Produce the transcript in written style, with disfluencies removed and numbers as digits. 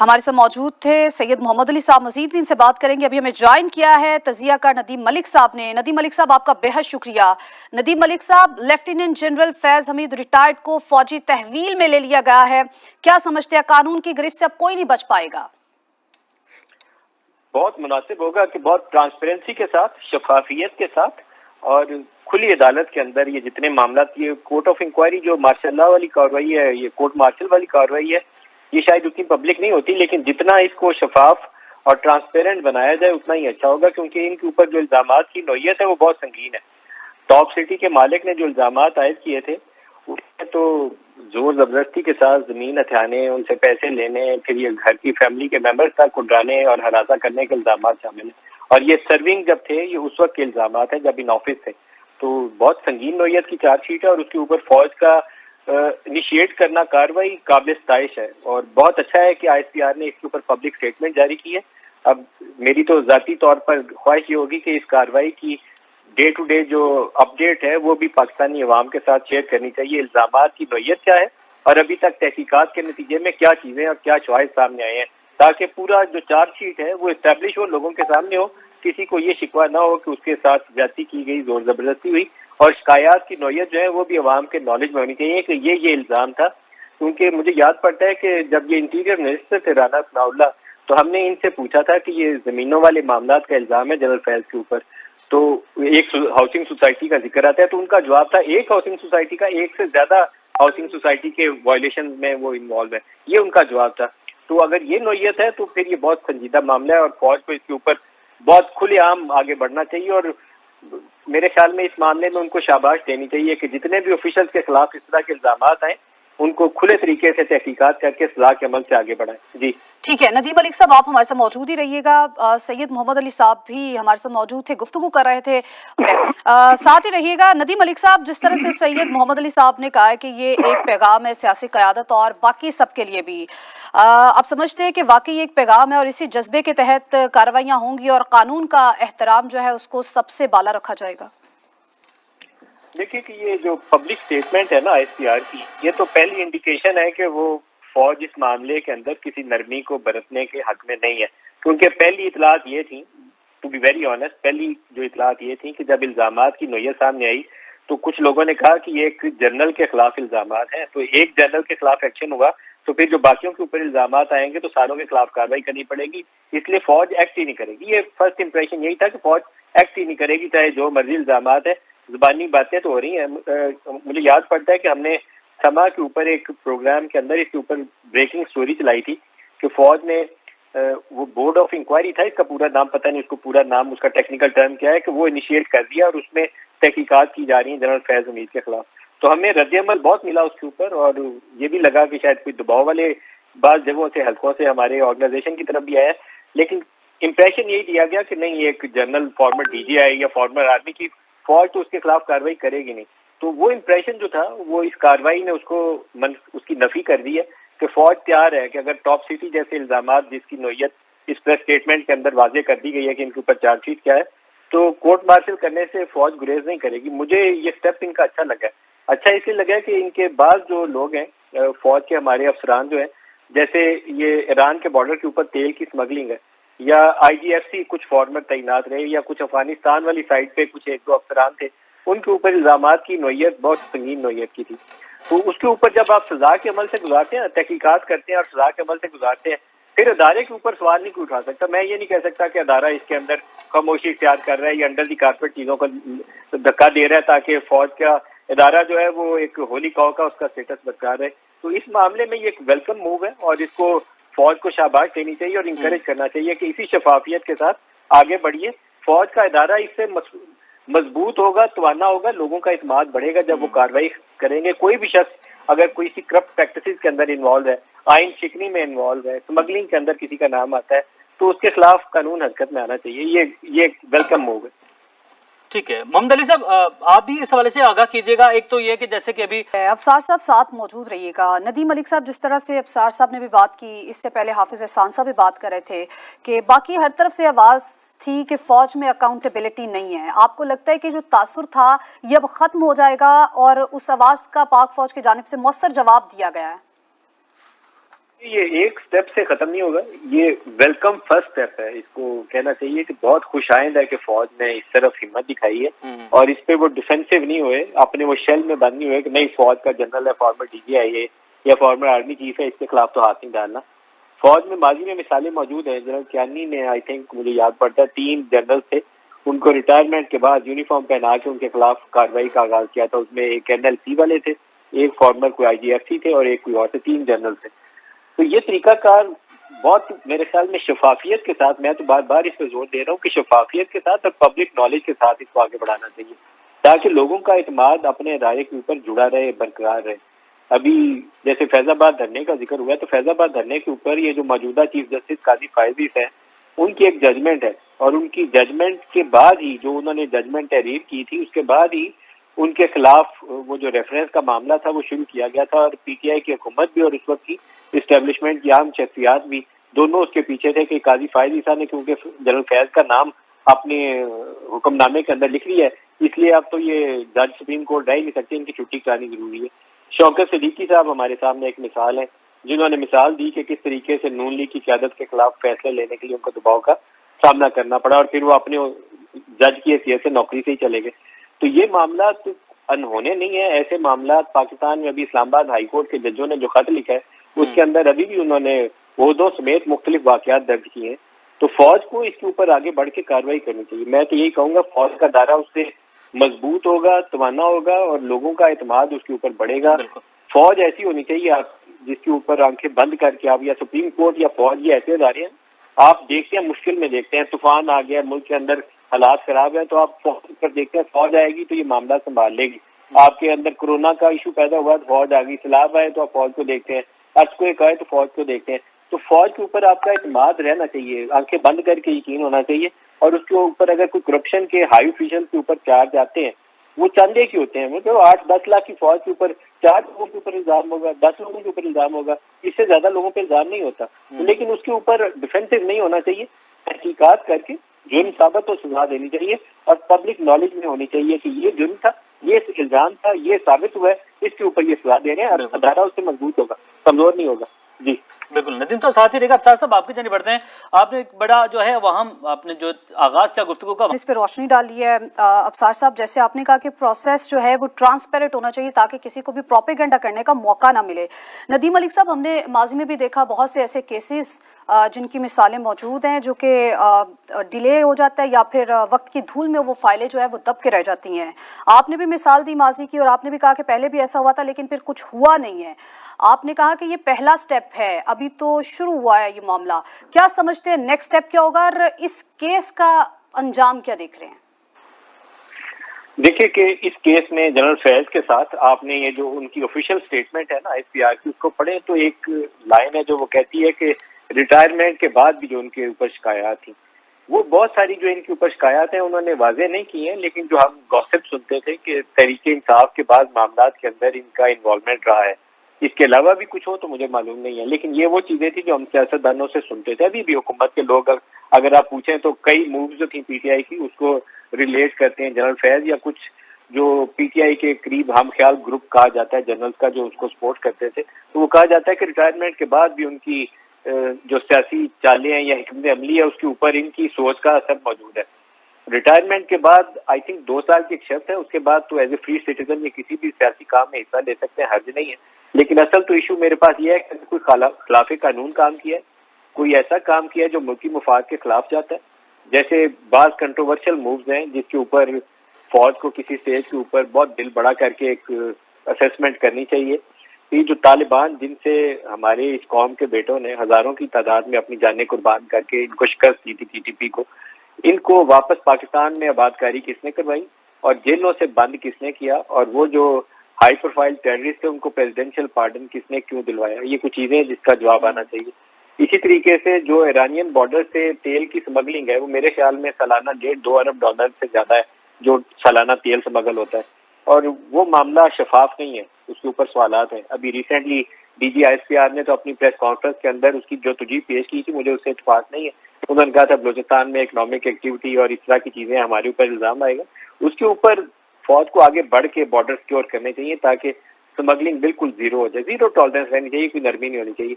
ہمارے ساتھ موجود تھے سید محمد علی صاحب، مزید بھی ان سے بات کریں گے. ابھی ہمیں جوائن کیا ہے تجزیہ کار ندیم ملک صاحب نے. ندیم ملک صاحب آپ کا بے حد شکریہ. ندیم ملک صاحب، لیفٹیننٹ جنرل فیض حمید ریٹائرڈ کو فوجی تحویل میں لے لیا گیا ہے، کیا سمجھتے ہیں قانون کی گرفت سے اب کوئی نہیں بچ پائے گا؟ بہت مناسب ہوگا کہ بہت ٹرانسپیرنسی کے ساتھ، شفافیت کے ساتھ اور کھلی عدالت کے اندر یہ جتنے معاملات، یہ کورٹ آف انکوائری جو مارشل لا والی کارروائی ہے، یہ کورٹ مارشل والی کارروائی ہے، یہ شاید اتنی پبلک نہیں ہوتی، لیکن جتنا اس کو شفاف اور ٹرانسپیرنٹ بنایا جائے اتنا ہی اچھا ہوگا، کیونکہ ان کے اوپر جو الزامات کی نوعیت ہے وہ بہت سنگین ہے. ٹاپ سٹی کے مالک نے جو الزامات عائد کیے تھے اس میں تو زور زبردستی کے ساتھ زمین ہتھیانے، ان سے پیسے لینے، پھر یہ گھر کی فیملی کے ممبرز تک اڑانے اور ہراساں کرنے کے الزامات شامل ہیں. اور یہ سرونگ جب تھے، یہ اس وقت کے الزامات ہیں جب ان آفس تھے. تو بہت سنگین نوعیت کی چارج شیٹ ہے اور اس کے اوپر فوج کا انیشیٹ کرنا کارروائی قابل ستائش ہے. اور بہت اچھا ہے کہ ISPR نے اس کے اوپر پبلک سٹیٹمنٹ جاری کی ہے. اب میری تو ذاتی طور پر خواہش یہ ہوگی کہ اس کارروائی کی ڈے ٹو ڈے جو اپڈیٹ ہے وہ بھی پاکستانی عوام کے ساتھ شیئر کرنی چاہیے. الزامات کی نوعیت کیا ہے اور ابھی تک تحقیقات کے نتیجے میں کیا چیزیں اور کیا شواہد سامنے آئے ہیں، تاکہ پورا جو چارج شیٹ ہے وہ اسٹیبلش ہو، لوگوں کے سامنے ہو، کسی کو یہ شکوہ نہ ہو کہ اس کے ساتھ زیادتی کی گئی، زور زبردستی ہوئی. اور شکایات کی نوعیت جو ہے وہ بھی عوام کے نالج میں ہونی چاہیے کہ یہ الزام تھا. کیونکہ مجھے یاد پڑتا ہے کہ جب یہ انٹیریئر منسٹر تھے رانا ثناء اللہ، تو ہم نے ان سے پوچھا تھا کہ یہ زمینوں والے معاملات کا الزام ہے جنرل فیض کے اوپر، تو ایک ہاؤسنگ سوسائٹی کا ذکر آتا ہے، تو ان کا جواب تھا ایک ہاؤسنگ سوسائٹی کا، ایک سے زیادہ ہاؤسنگ سوسائٹی کے وائلیشن میں وہ انوالو ہے، یہ ان کا جواب تھا. تو اگر یہ نوعیت ہے تو پھر یہ بہت سنجیدہ معاملہ ہے اور فوج کو اس کے اوپر بہت کھلے عام آگے بڑھنا چاہیے. اور میرے خیال میں اس معاملے میں ان کو شاباش دینی چاہیے کہ جتنے بھی آفیشلز کے خلاف اس طرح کے الزامات آئیں ان کو کھلے طریقے سے تحقیقات کر کے سزا کے عمل سے آگے بڑھائیں. جی ٹھیک ہے ندیم ملک صاحب، آپ ہمارے ساتھ موجود ہی رہیے گا. سید محمد علی صاحب بھی ہمارے ساتھ موجود تھے، گفتگو کر رہے تھے، ساتھ ہی رہیے گا. ندیم ملک صاحب، جس طرح سے سید محمد علی صاحب نے کہا ہے کہ یہ ایک پیغام ہے سیاسی قیادت اور باقی سب کے لیے بھی، آپ سمجھتے ہیں کہ واقعی ایک پیغام ہے اور اسی جذبے کے تحت کارروائیاں ہوں گی اور قانون کا احترام جو ہے اس کو سب سے بالا رکھا جائے گا؟ دیکھیے کہ یہ جو پبلک سٹیٹمنٹ ہے نا ISPR کی، یہ تو پہلی انڈیکیشن ہے کہ وہ فوج اس معاملے کے اندر کسی نرمی کو برتنے کے حق میں نہیں ہے. کیونکہ پہلی اطلاعات یہ تھیں، ٹو بی ویری آنیسٹ، پہلی جو اطلاعات یہ تھیں کہ جب الزامات کی نوعیت سامنے آئی تو کچھ لوگوں نے کہا کہ یہ ایک جنرل کے خلاف الزامات ہیں، تو ایک جنرل کے خلاف ایکشن ہوا تو پھر جو باقیوں کے اوپر الزامات آئیں گے تو ساروں کے خلاف کارروائی کرنی پڑے گی، اس لیے فوج ایکٹ ہی نہیں کرے گی. یہ فرسٹ امپریشن یہی تھا کہ فوج ایکٹ ہی نہیں کرے گی، چاہے جو مرضی الزامات ہیں. زبانی باتیں تو ہو رہی ہیں. مجھے یاد پڑتا ہے کہ ہم نے سما کے اوپر ایک پروگرام کے اندر اس کے اوپر بریکنگ سٹوری چلائی تھی کہ فوج نے وہ بورڈ آف انکوائری تھا، اس کا پورا نام پتہ نہیں، اس کو پورا نام، اس کا ٹیکنیکل ٹرم کیا ہے، کہ وہ انیشیٹ کر دیا اور اس میں تحقیقات کی جا رہی ہیں جنرل فیض حمید کے خلاف. تو ہمیں رد عمل بہت ملا اس کے اوپر اور یہ بھی لگا کہ شاید کوئی دباؤ والے بعض جگہوں سے، حلقوں سے ہمارے آرگنائزیشن کی طرف بھی آیا، لیکن امپریشن یہی دیا گیا کہ نہیں، ایک جنرل فارمر DGI یا فارمر آرمی کی فوج تو اس کے خلاف کارروائی کرے گی نہیں. تو وہ امپریشن جو تھا وہ اس کارروائی نے اس کی نفی کر دی ہے کہ فوج تیار ہے کہ اگر ٹاپ سٹی جیسے الزامات جس کی نوعیت اس پریس اسٹیٹمنٹ کے اندر واضح کر دی گئی ہے کہ ان کے اوپر چارج شیٹ کیا ہے، تو کورٹ مارشل کرنے سے فوج گریز نہیں کرے گی. مجھے یہ سٹیپ ان کا اچھا لگا ہے. اچھا اس لیے لگا کہ ان کے بعض جو لوگ ہیں فوج کے ہمارے افسران جو ہیں، جیسے یہ ایران کے بارڈر کے اوپر تیل کی سمگلنگ ہے، یا IGFC کچھ فارمر تعینات رہے، یا کچھ افغانستان والی سائڈ پہ کچھ ایک دو افسران تھے، ان کے اوپر الزامات کی نوعیت بہت سنگین نوعیت کی تھی. تو اس کے اوپر جب آپ سزا کے عمل سے گزارتے ہیں، تحقیقات کرتے ہیں اور سزا کے عمل سے گزارتے ہیں، پھر ادارے کے اوپر سوال نہیں کوئی اٹھا سکتا. میں یہ نہیں کہہ سکتا کہ ادارہ اس کے اندر خاموشی اختیار کر رہا ہے یا انڈر دی کارپیٹ چیزوں کو دھکا دے رہا ہے تاکہ فوج کا ادارہ جو ہے وہ ایک ہولی کاؤ کا اس کا اسٹیٹس برقرار ہے. تو اس معاملے میں یہ ایک ویلکم موو ہے اور اس کو فوج کو شاباش دینی چاہیے اور انکریج کرنا چاہیے کہ اسی شفافیت کے ساتھ آگے بڑھیے. فوج کا ادارہ اس سے مضبوط ہوگا، توانا ہوگا، لوگوں کا اعتماد بڑھے گا جب وہ کارروائی کریں گے. کوئی بھی شخص اگر کوئی سی کرپٹ پریکٹسز کے اندر انوالو ہے، آئین شکنی میں انوالو ہے، سمگلنگ کے اندر کسی کا نام آتا ہے، تو اس کے خلاف قانون حرکت میں آنا چاہیے. یہ ویلکم موو ہے. ٹھیک ہے محمد علی صاحب، آپ بھی اس حوالے سے آگاہ کیجیے گا. ایک تو یہ کہ جیسے کہ ابھی ابصار صاحب ساتھ موجود رہیے گا. ندیم ملک صاحب، جس طرح سے ابصار صاحب نے بھی بات کی، اس سے پہلے حافظ احسان صاحب بھی بات کر رہے تھے کہ باقی ہر طرف سے آواز تھی کہ فوج میں اکاؤنٹیبلٹی نہیں ہے. آپ کو لگتا ہے کہ جو تاثر تھا یہ اب ختم ہو جائے گا اور اس آواز کا پاک فوج کی جانب سے مؤثر جواب دیا گیا ہے؟ یہ ایک سٹیپ سے ختم نہیں ہوگا، یہ ویلکم فرسٹ سٹیپ ہے. اس کو کہنا چاہیے کہ بہت خوش آئند ہے کہ فوج نے اس طرف ہمت دکھائی ہے اور اس پہ وہ ڈیفینسو نہیں ہوئے، اپنے وہ شیل میں بند نہیں ہوئے کہ نہیں فوج کا جنرل ہے، فارمر ڈی جی آئی ہے یا فارمر آرمی چیف ہے، اس کے خلاف تو ہاتھ نہیں ڈالنا. فوج میں ماضی میں مثالیں موجود ہیں. جنرل کیانی نے آئی تھنک مجھے یاد پڑتا ہے 3 جنرل تھے، ان کو ریٹائرمنٹ کے بعد یونیفارم پہنا کے ان کے خلاف کارروائی کا آغاز کیا تھا. اس میں ایک NLC والے تھے، ایک فارمر کوئی IGFC تھے اور ایک کوئی اور سے، 3 جنرل تھے. تو یہ طریقہ کار بہت میرے خیال میں شفافیت کے ساتھ، میں تو بار بار اس پہ زور دے رہا ہوں کہ شفافیت کے ساتھ اور پبلک نالج کے ساتھ اس کو آگے بڑھانا چاہیے تاکہ لوگوں کا اعتماد اپنے ادارے کے اوپر جڑا رہے، برقرار رہے. ابھی جیسے فیض آباد دھرنے کا ذکر ہوا ہے تو فیض آباد دھرنے کے اوپر یہ جو موجودہ چیف جسٹس قاضی فائز ہیں ان کی ایک ججمنٹ ہے اور ان کی ججمنٹ کے بعد ہی جو انہوں نے ججمنٹ تحریر کی تھی اس کے بعد ہی ان کے خلاف وہ جو ریفرنس کا معاملہ تھا وہ شروع کیا گیا تھا. اور PTI کی حکومت بھی اور اس وقت کی اسٹیبلشمنٹ کی عام شخصیات بھی دونوں اس کے پیچھے تھے کہ قاضی فائز عیسیٰ نے کیونکہ جنرل فیض کا نام اپنے حکم نامے کے اندر لکھ لیا ہے اس لیے اب تو یہ جج سپریم کورٹ رہ ہی نہیں سکتے، ان کی چھٹی کرانی ضروری ہے. شوکت صدیقی صاحب ہمارے سامنے ایک مثال ہے جنہوں نے مثال دی کہ کس طریقے سے نون لیگ کی قیادت کے خلاف فیصلے لینے کے لیے ان کو دباؤ کا سامنا کرنا پڑا اور پھر وہ اپنے جج کی حیثیت سے نوکری سے ہی چلے گئے. تو یہ معاملات انہونے نہیں ہیں. ایسے معاملات پاکستان میں ابھی اسلام آباد ہائی کورٹ کے ججوں نے جو خط لکھا ہے اس کے اندر ابھی بھی انہوں نے عہدوں سمیت مختلف واقعات درج کیے ہیں. تو فوج کو اس کے اوپر آگے بڑھ کے کارروائی کرنی چاہیے. میں تو یہی کہوں گا فوج کا دائرہ اس سے مضبوط ہوگا، توانا ہوگا اور لوگوں کا اعتماد اس کے اوپر بڑھے گا. فوج ایسی ہونی چاہیے آپ جس کے اوپر آنکھیں بند کر کے آپ یا سپریم کورٹ یا فوج یہ ایسے ادارے ہیں آپ دیکھتے ہیں مشکل میں دیکھتے ہیں، طوفان آ گیا ملک کے اندر حالات خراب ہیں تو آپ فوج پر دیکھتے ہیں فوج آئے گی تو یہ معاملہ سنبھال لے گی. آپ کے اندر کورونا کا ایشو پیدا ہوا تو فوج آ گئی، سیلاب آئے تو آپ فوج کو دیکھتے ہیں، ارتھکویک آئے تو فوج کو دیکھتے ہیں. تو فوج کے اوپر آپ کا اعتماد رہنا چاہیے، آنکھیں بند کر کے یقین ہونا چاہیے. اور اس کے اوپر اگر کوئی کرپشن کے ہائی آفیشل کے اوپر چارج آتے ہیں وہ چندے کی ہوتے ہیں، مطلب 8-10 لاکھ کی فوج کے اوپر 4 لوگوں کے اوپر الزام ہوگا، 10 لوگوں کے اوپر الزام ہوگا، اس سے زیادہ لوگوں پہ الزام نہیں ہوتا. لیکن اس کے اوپر ڈیفینسو نہیں ہونا چاہیے، تحقیقات کر کے جرم ثابت ہو سزا دینی چاہیے اور پبلک نالج میں ہونی چاہیے کہ یہ جرم تھا، یہ الزام تھا، یہ ثابت ہوا ہے، اس کے اوپر یہ سزا دے رہے ہیں. ادارہ اس سے مضبوط ہوگا، کمزور نہیں ہوگا. جی بالکل ندیم صاحب ساتھ ہی رہے گا. ابصار صاحب آپ کی جانب بڑھتے ہیں. آپ نے ایک بڑا جو ہے وہ ہم آپ نے جو آغاز کیا گفتگو کا اس پہ روشنی ڈالی ہے ابصار صاحب. جیسے آپ نے کہا کہ پروسیس جو ہے وہ ٹرانسپیرنٹ ہونا چاہیے تاکہ کسی کو بھی پروپیگنڈا کرنے کا موقع نہ ملے. ندیم ملک صاحب ہم نے ماضی میں بھی دیکھا بہت سے ایسے کیسز جن کی مثالیں موجود ہیں جو کہ ڈیلے ہو جاتا ہے یا پھر وقت کی دھول میں وہ فائلیں جو ہے وہ دب کے رہ جاتی ہیں. آپ نے بھی مثال دی ماضی کی اور آپ نے بھی کہا کہ پہلے بھی ایسا ہوا تھا لیکن پھر کچھ ہوا نہیں ہے. آپ نے کہا کہ یہ پہلا سٹیپ ہے، ابھی تو شروع ہوا ہے یہ معاملہ. کیا سمجھتے ہیں نیکسٹ سٹیپ کیا ہوگا اور اس کیس کا انجام کیا دیکھ رہے ہیں؟ دیکھیے کہ اس کیس میں جنرل فیض کے ساتھ آپ نے یہ جو ان کی آفیشیل سٹیٹمنٹ ہے نا SPR کی اس کو پڑھیں تو ایک لائن ہے جو وہ کہتی ہے کہ ریٹائرمنٹ کے بعد بھی جو ان کے اوپر شکایات تھیں وہ بہت ساری جو ان کے اوپر شکایات ہیں انہوں نے واضح نہیں کی ہیں، لیکن جو ہم گوسپ سنتے تھے کہ تحریک انصاف کے بعد معاملات کے اندر ان کا انوالومنٹ رہا ہے. اس کے علاوہ بھی کچھ ہو تو مجھے معلوم نہیں ہے، لیکن یہ وہ چیزیں تھیں جو ہم سیاستدانوں سے سنتے تھے. ابھی بھی حکومت کے لوگ اگر آپ پوچھیں تو کئی مووز جو تھیں PTI کی اس کو ریلیٹ کرتے ہیں جنرل فیض یا کچھ جو PTI کے قریب ہم خیال گروپ کہا جاتا ہے جنرلز کا جو اس کو سپورٹ کرتے تھے، تو وہ کہا جاتا ہے کہ ریٹائرمنٹ کے بعد بھی ان کی جو سیاسی چالیں ہیں یا حکمت عملی ہے اس کے اوپر ان کی سوچ کا اثر موجود ہے. ریٹائرمنٹ کے بعد آئی تھنک 2 سال کی ایک شرط ہے، اس کے بعد تو ایز اے فری سٹیزن یہ کسی بھی سیاسی کام میں حصہ لے سکتے ہیں، حرج نہیں ہے. لیکن اصل تو ایشو میرے پاس یہ ہے کہ کوئی خلاف قانون کام کیا ہے، کوئی ایسا کام کیا ہے جو ملکی مفاد کے خلاف جاتا ہے. جیسے بعض کنٹروورشل مووز ہیں جس کے اوپر فوج کو کسی اسٹیج کے اوپر بہت دل بڑا کر کے ایک اسیسمنٹ کرنی چاہیے. یہ جو طالبان جن سے ہمارے اس قوم کے بیٹوں نے ہزاروں کی تعداد میں اپنی جانیں قربان کر کے ان کو شکست دی تھی TTP کو، ان کو واپس پاکستان میں آباد کاری کس نے کروائی اور جیلوں سے بند کس نے کیا، اور وہ جو ہائی پروفائل ٹیررسٹ تھے ان کو پریزیڈنشل پارڈن کس نے کیوں دلوایا، یہ کچھ چیزیں جس کا جواب آنا چاہیے. اسی طریقے سے جو ایرانین بارڈر سے تیل کی سمگلنگ ہے وہ میرے خیال میں سالانہ $1.5-2 ارب سے زیادہ ہے جو سالانہ تیل سمگل ہوتا ہے، اور وہ معاملہ شفاف نہیں ہے، اس کے اوپر سوالات ہیں. ابھی ریسنٹلی DG SPR نے تو اپنی پریس کانفرنس کے اندر اس کی جو تجویز پیش کی تھی مجھے اس سے اتفاق نہیں ہے. انہوں نے کہا تھا بلوچستان میں اکنامک ایکٹیویٹی اور اس طرح کی چیزیں ہمارے اوپر الزام آئے گا. اس کے اوپر فوج کو آگے بڑھ کے بارڈر سیکیور کرنے چاہیے تاکہ سمگلنگ بالکل زیرو ہو جائے، زیرو ٹالرنس رہنی چاہیے، کوئی نرمی نہیں ہونی چاہیے.